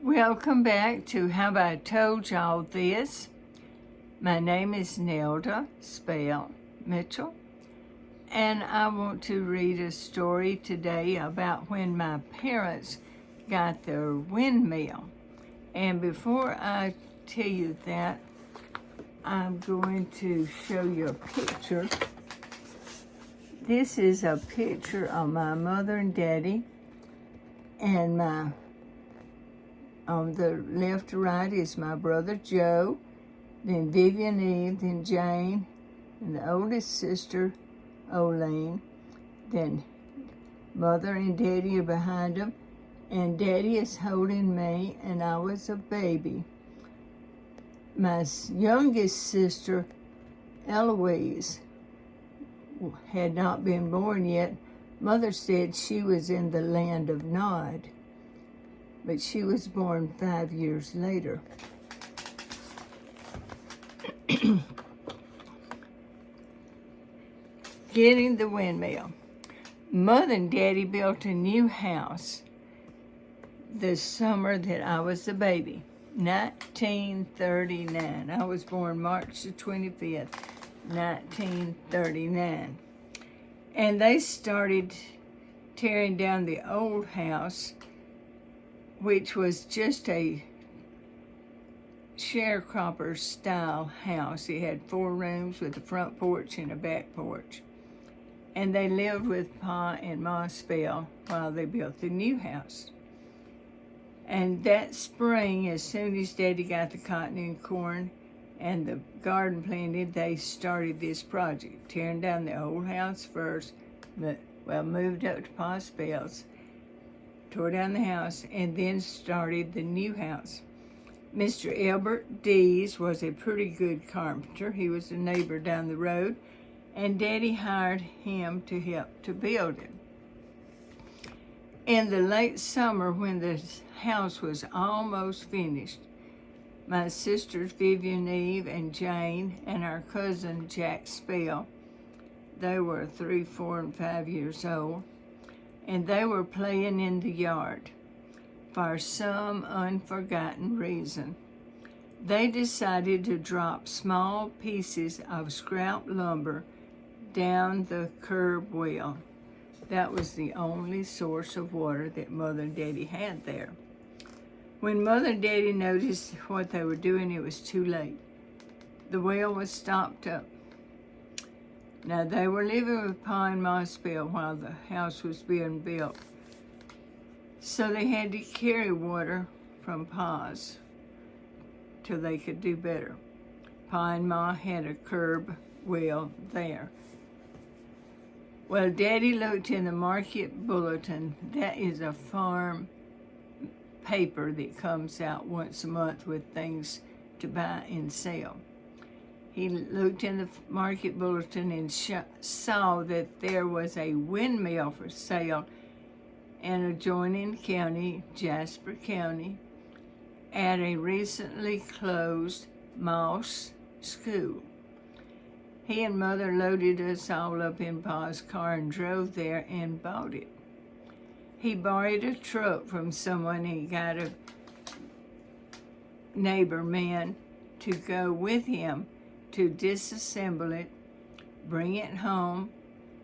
Welcome back to Have I Told Y'all This? My name is Nelda Spell Mitchell, and I want to read a story today about when my parents got their windmill. And before I tell you that, I'm going to show you a picture. This is a picture of my mother and daddy, and on the left to right is my brother Joe, then Vivian Eve, then Jane, and the oldest sister, Oline. Then mother and daddy are behind them, and daddy is holding me, and I was a baby. My youngest sister, Eloise, had not been born yet. Mother said she was in the land of Nod, but she was born 5 years later. Getting the windmill. Mother and Daddy built a new house the summer that I was a baby, 1939. I was born March the 25th, 1939. And they started tearing down the old house, which was just a sharecropper style house. It had 4 rooms with a front porch and a back porch. And they lived with Pa and Ma Spell while they built the new house. And that spring, as soon as Daddy got the cotton and corn and the garden planted, they started this project, tearing down the old house first, moved up to Pa Spell's, tore down the house, and then started the new house. Mr. Elbert Dees was a pretty good carpenter. He was a neighbor down the road, and Daddy hired him to help to build it. In the late summer, when the house was almost finished, my sisters Vivian Eve and Jane and our cousin Jack Spell, they were 3, 4, and 5 years old, and they were playing in the yard. For some unforgotten reason, they decided to drop small pieces of scrap lumber down the curb well. That was the only source of water that Mother and Daddy had there. When Mother and Daddy noticed what they were doing, it was too late. The well was stopped up. Now, they were living with Pa and Ma Spell while the house was being built, so they had to carry water from Pa's till they could do better. Pa and Ma had a curb well there. Well, Daddy looked in the market bulletin. That is a farm paper that comes out once a month with things to buy and sell. He looked in the market bulletin and saw that there was a windmill for sale in adjoining county, Jasper County, at a recently closed Moss school. He and Mother loaded us all up in Pa's car and drove there and bought it. He borrowed a truck from someone and got a neighbor man to go with him to disassemble it, bring it home,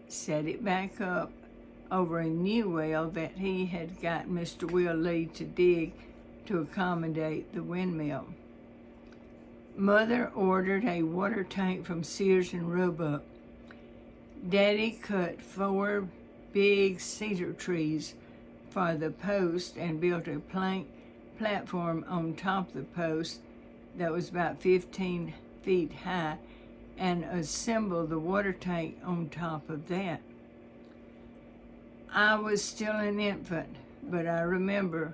set it back up over a new well that he had got Mr. Will Lee to dig to accommodate the windmill. Mother ordered a water tank from Sears and Roebuck. Daddy cut 4 big cedar trees for the post and built a plank platform on top of the post that was about 15 feet high and assembled the water tank on top of that. I was still an infant, but I imagine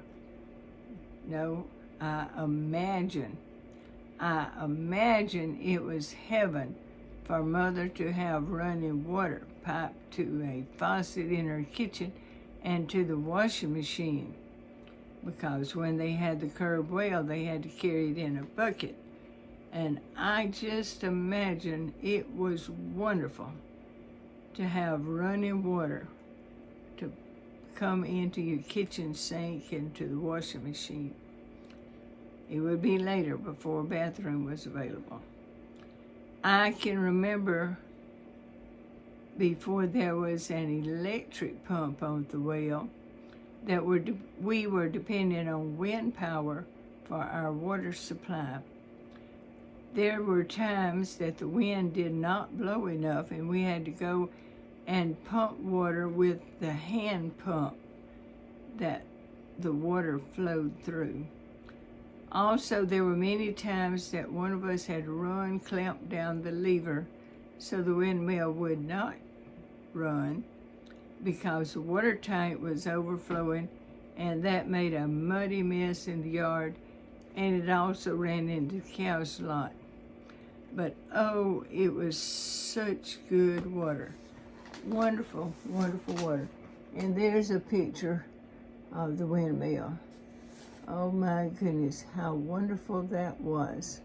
it was heaven for Mother to have running water piped to a faucet in her kitchen and to the washing machine, because when they had the curb well, they had to carry it in a bucket. And I just imagine it was wonderful to have running water to come into your kitchen sink and to the washing machine. It would be later before a bathroom was available. I can remember before there was an electric pump on the well that we were dependent on wind power for our water supply. There were times that the wind did not blow enough and we had to go and pump water with the hand pump that the water flowed through. Also, there were many times that one of us had to run, clamp down the lever so the windmill would not run because the water tank was overflowing, and that made a muddy mess in the yard, and it also ran into the cow's lot. But oh, it was such good water. Wonderful, wonderful water. And there's a picture of the windmill. Oh my goodness, how wonderful that was.